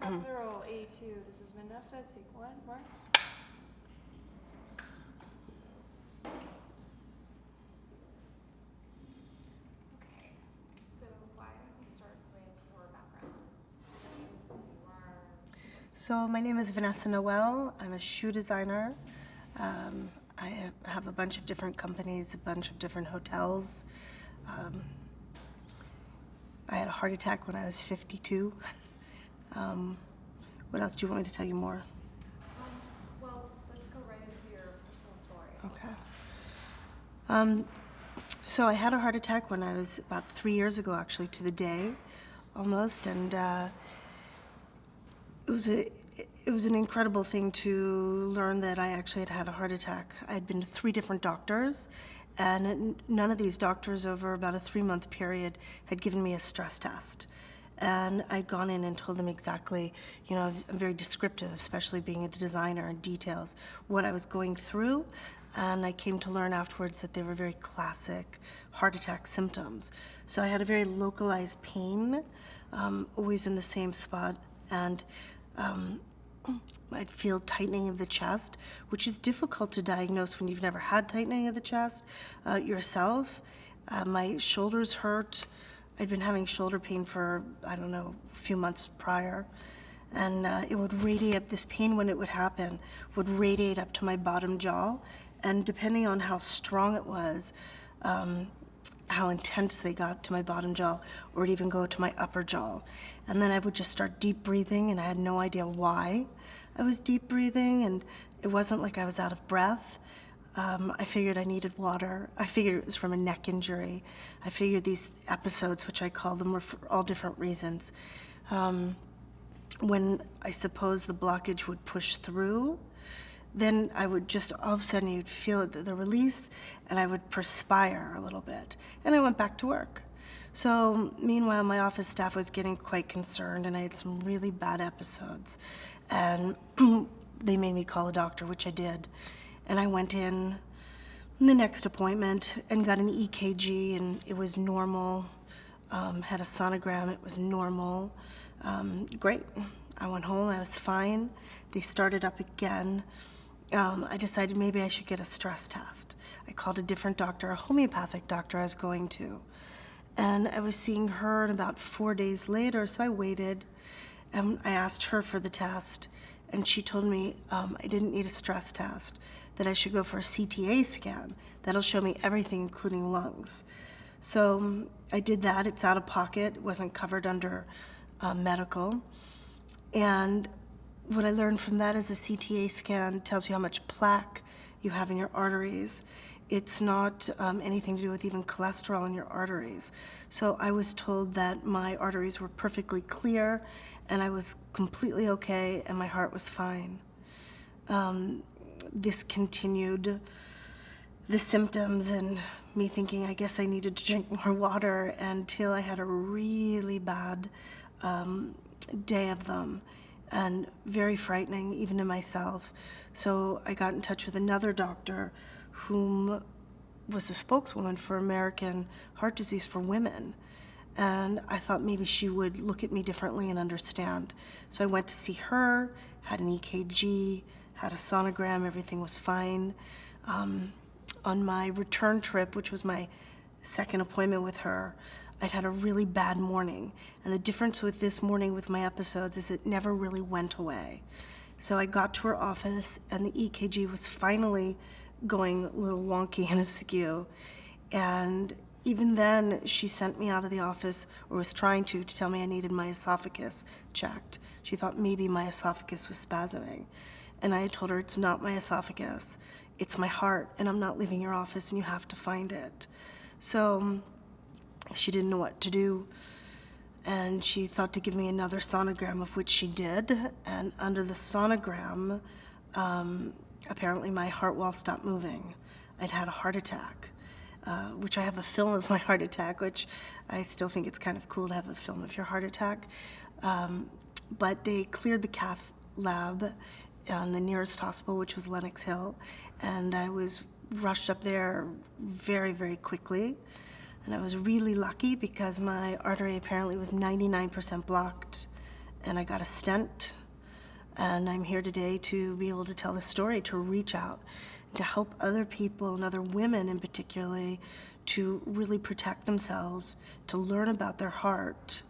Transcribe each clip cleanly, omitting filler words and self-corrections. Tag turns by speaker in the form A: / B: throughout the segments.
A: Capital A2. This is Vanessa. Take one more.
B: Okay, so why don't we start with your background? Who you are.
C: So my name is Vanessa Noel. I'm a shoe designer. I have a bunch of different companies, a bunch of different hotels. I had a heart attack when I was 52. What else do you want me to tell you more?
B: Well, let's go right into your personal story.
C: Okay. So I had a heart attack when I was about 3 years ago, actually, to the day, almost, and it was an incredible thing to learn that I actually had had a heart attack. I had been to 3 different doctors, and none of these doctors over about a 3-month period had given me a stress test. And I'd gone in and told them exactly, I'm very descriptive, especially being a designer, and details what I was going through. And I came to learn afterwards that they were very classic heart attack symptoms. So I had a very localized pain, always in the same spot, and I'd feel tightening of the chest, which is difficult to diagnose when you've never had tightening of the chest yourself. My shoulders hurt. I'd been having shoulder pain for, a few months prior. And it would radiate, this pain when it would happen, would radiate up to my bottom jaw. And depending on how strong it was, how intense they got to my bottom jaw, or it'd even go to my upper jaw. And then I would just start deep breathing, and I had no idea why I was deep breathing, and it wasn't like I was out of breath. I figured I needed water. I figured it was from a neck injury. I figured these episodes, which I call them, were for all different reasons. When I suppose the blockage would push through, then I would just, all of a sudden you'd feel the release, and I would perspire a little bit. And I went back to work. So meanwhile, my office staff was getting quite concerned, and I had some really bad episodes. And they made me call a doctor, which I did. And I went in the next appointment and got an EKG, and it was normal. Had a sonogram, it was normal. Great. I went home, I was fine. They started up again. I decided maybe I should get a stress test. I called a different doctor, a homeopathic doctor I was going to. And I was seeing her, and about 4 days later, so I waited. I asked her for the test, and she told me I didn't need a stress test, that I should go for a CTA scan. That'll show me everything, including lungs. So I did that. It's out of pocket. It wasn't covered under medical. And what I learned from that is a CTA scan tells you how much plaque you have in your arteries. It's not anything to do with even cholesterol in your arteries. So I was told that my arteries were perfectly clear, and I was completely okay, and my heart was fine. This continued the symptoms and me thinking I guess I needed to drink more water until I had a really bad day of them, and very frightening even to myself. So I got in touch with another doctor whom was a spokeswoman for American heart disease for women. And I thought maybe she would look at me differently and understand. So I went to see her, had an EKG, had a sonogram, everything was fine. On my return trip, which was my second appointment with her, I'd had a really bad morning. And the difference with this morning with my episodes is it never really went away. So I got to her office, and the EKG was finally going a little wonky and askew. And even then, she sent me out of the office, or was trying to tell me I needed my esophagus checked. She thought maybe my esophagus was spasming. And I had told her, it's not my esophagus, it's my heart, and I'm not leaving your office, and you have to find it. So she didn't know what to do, and she thought to give me another sonogram, of which she did. And under the sonogram, apparently my heart wall stopped moving. I'd had a heart attack, which I have a film of my heart attack, which I still think it's kind of cool to have a film of your heart attack. But they cleared the cath lab on the nearest hospital, which was Lenox Hill, and I was rushed up there very, very quickly. And I was really lucky because my artery apparently was 99% blocked, and I got a stent. And I'm here today to be able to tell the story, to reach out, to help other people and other women in particularly to really protect themselves, to learn about their heart,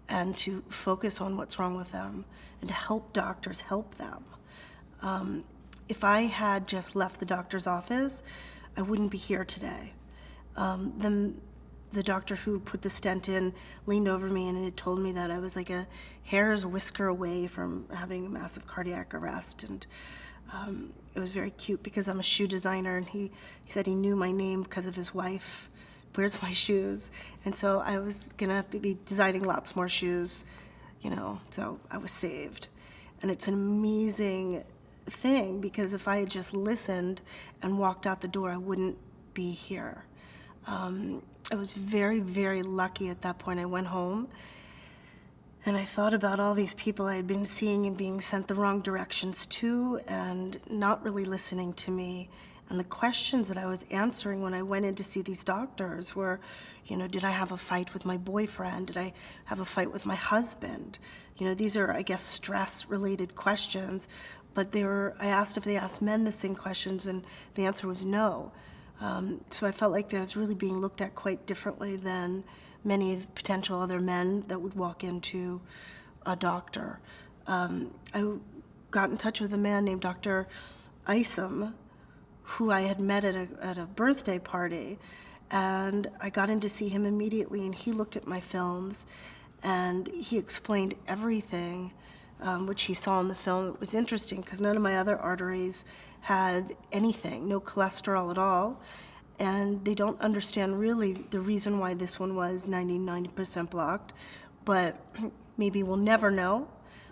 C: and to focus on what's wrong with them, and to help doctors help them. If I had just left the doctor's office, I wouldn't be here today. The doctor who put the stent in leaned over me and had told me that I was like a hair's whisker away from having a massive cardiac arrest. And it was very cute because I'm a shoe designer, and he said he knew my name because of his wife. Where's my shoes? And so I was gonna be designing lots more shoes, so I was saved. And it's an amazing thing because if I had just listened and walked out the door, I wouldn't be here. I was very, very lucky at that point. I went home and I thought about all these people I had been seeing and being sent the wrong directions to and not really listening to me. And the questions that I was answering when I went in to see these doctors were, did I have a fight with my boyfriend? Did I have a fight with my husband? These are, I guess, stress-related questions, but I asked if they asked men the same questions, and the answer was no. So I felt like I was really being looked at quite differently than many potential other men that would walk into a doctor. I got in touch with a man named Dr. Isom, who I had met at a birthday party, and I got in to see him immediately, and he looked at my films, and he explained everything which he saw in the film. It was interesting because none of my other arteries had anything, no cholesterol at all, and they don't understand really the reason why this one was 90% blocked, but maybe we'll never know.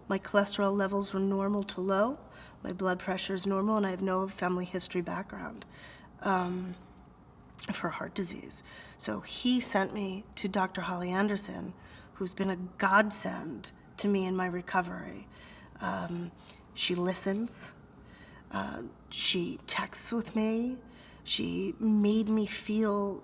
C: My cholesterol levels were normal to low, my blood pressure is normal, and I have no family history background for heart disease. So he sent me to Dr. Holly Andersen, who's been a godsend to me in my recovery. She listens. She texts with me. She made me feel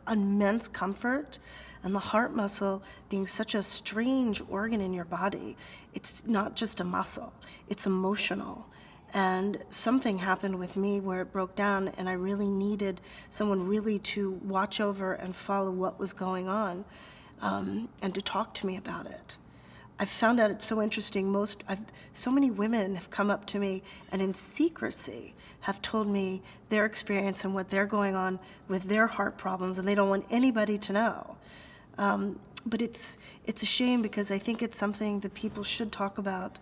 C: immense comfort. And the heart muscle being such a strange organ in your body, it's not just a muscle, it's emotional. And something happened with me where it broke down, and I really needed someone really to watch over and follow what was going on, and to talk to me about it. I've found out it's so interesting. So many women have come up to me and in secrecy have told me their experience and what they're going on with their heart problems, and they don't want anybody to know. But it's a shame because I think it's something that people should talk about.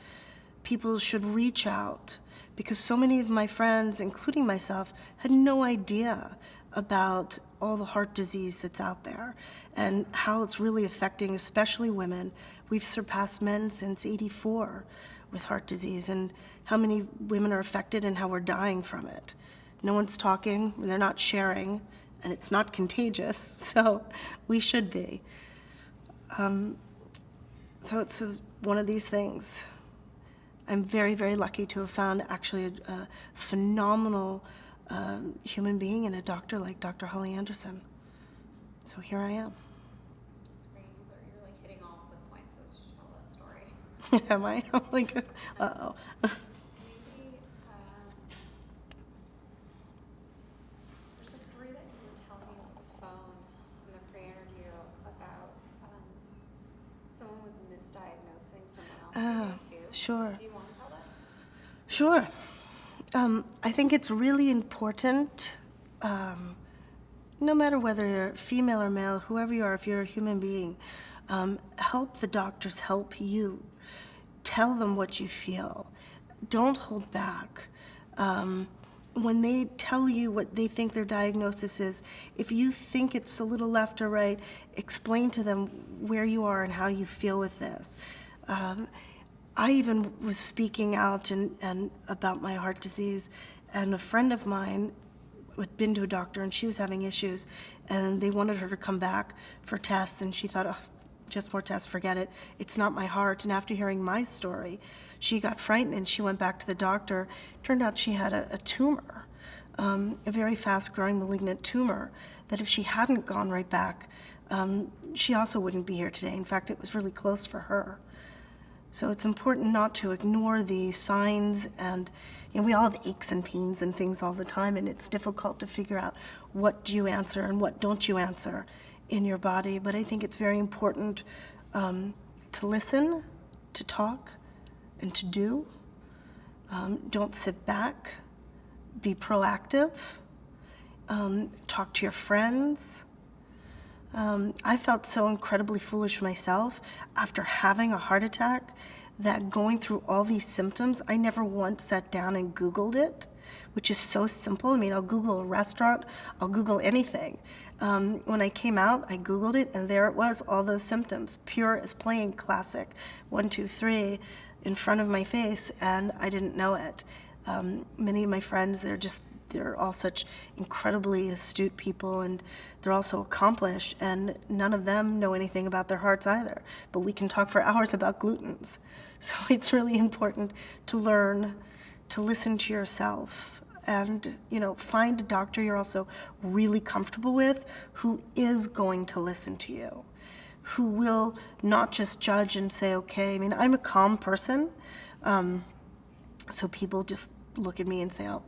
C: People should reach out because so many of my friends, including myself, had no idea about all the heart disease that's out there and how it's really affecting especially women. We've surpassed men since '84 with heart disease, and how many women are affected and how we're dying from it. No one's talking, they're not sharing, and it's not contagious, so we should be. So it's one of these things. I'm very, very lucky to have found actually a phenomenal human being and a doctor like Dr. Holly Andersen. So here I am.
B: It's great. You're like hitting all of the points as you tell that story.
C: Am I? I'm like, uh-oh.
B: Maybe there's a story that you were telling me on the phone in the pre-interview about someone was misdiagnosing someone else too.
C: Sure.
B: Do you want to tell that?
C: Sure. I think it's really important, no matter whether you're female or male, whoever you are, if you're a human being, help the doctors help you. Tell them what you feel. Don't hold back. When they tell you what they think their diagnosis is, if you think it's a little left or right, explain to them where you are and how you feel with this. I even was speaking out and about my heart disease, and a friend of mine had been to a doctor and she was having issues, and they wanted her to come back for tests, and she thought, oh, just more tests, forget it. It's not my heart. And after hearing my story, she got frightened and she went back to the doctor. Turned out she had a tumor, a very fast-growing malignant tumor, that if she hadn't gone right back, she also wouldn't be here today. In fact, it was really close for her. So it's important not to ignore the signs, and we all have aches and pains and things all the time, and it's difficult to figure out what do you answer and what don't you answer in your body. But I think it's very important to listen, to talk, and to do. Don't sit back. Be proactive. Talk to your friends. I felt so incredibly foolish myself after having a heart attack that going through all these symptoms, I never once sat down and Googled it, which is so simple. I mean, I'll Google a restaurant, I'll Google anything. When I came out, I Googled it, and there it was, all those symptoms, pure as plain, classic, 1, 2, 3, in front of my face, and I didn't know it. Many of my friends, they're all such incredibly astute people, and they're all so accomplished, and none of them know anything about their hearts either. But we can talk for hours about glutens. So it's really important to learn to listen to yourself, and find a doctor you're also really comfortable with, who is going to listen to you, who will not just judge and say, okay. I mean, I'm a calm person, so people just look at me and say, oh,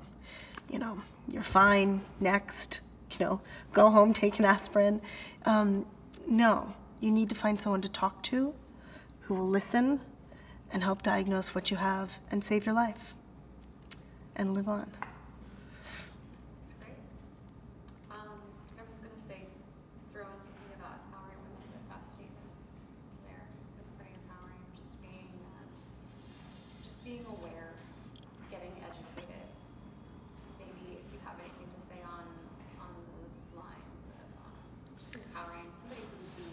C: you're fine, next, go home, take an aspirin. No, you need to find someone to talk to who will listen and help diagnose what you have and save your life and live on.
B: That's great. I was going to say, throw in something about empowering women with that statement there. It's pretty empowering, just being aware, getting educated. Maybe if you have anything to say on those lines of just empowering somebody who would be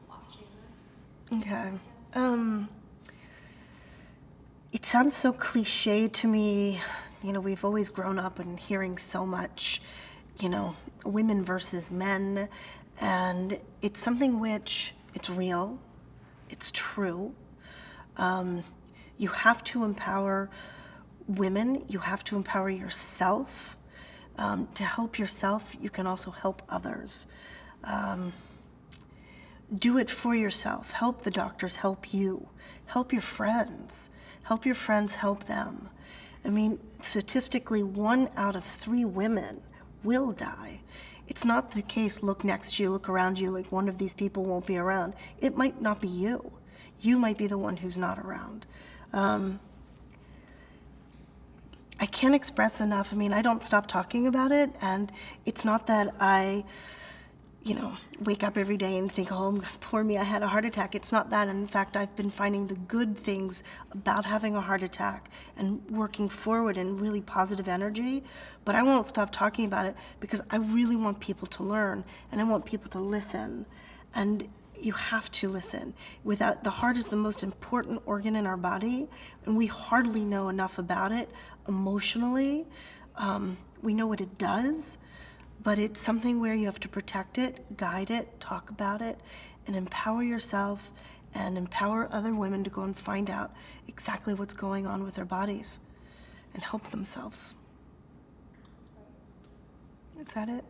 B: watching this.
C: Okay. It sounds so cliche to me. We've always grown up and hearing so much, women versus men, and it's something which it's real, it's true. You have to empower women, you have to empower yourself. To help yourself, you can also help others. Do it for yourself. Help the doctors help you. Help your friends. Help your friends help them. I mean, statistically, 1 out of 3 women will die. It's not the case, look next to you, look around you, like one of these people won't be around. It might not be you. You might be the one who's not around. I can't express enough. I mean, I don't stop talking about it, and it's not that I, wake up every day and think, oh, poor me, I had a heart attack. It's not that. In fact, I've been finding the good things about having a heart attack and working forward in really positive energy, but I won't stop talking about it because I really want people to learn, and I want people to listen, and you have to listen. The heart is the most important organ in our body, and we hardly know enough about it emotionally. We know what it does, but it's something where you have to protect it, guide it, talk about it, and empower yourself and empower other women to go and find out exactly what's going on with their bodies and help themselves. Is that it?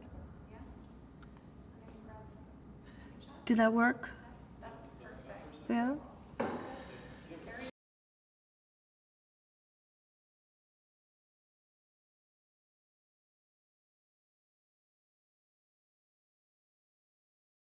B: Yeah.
C: Did that work?
B: That's perfect.
C: Yeah?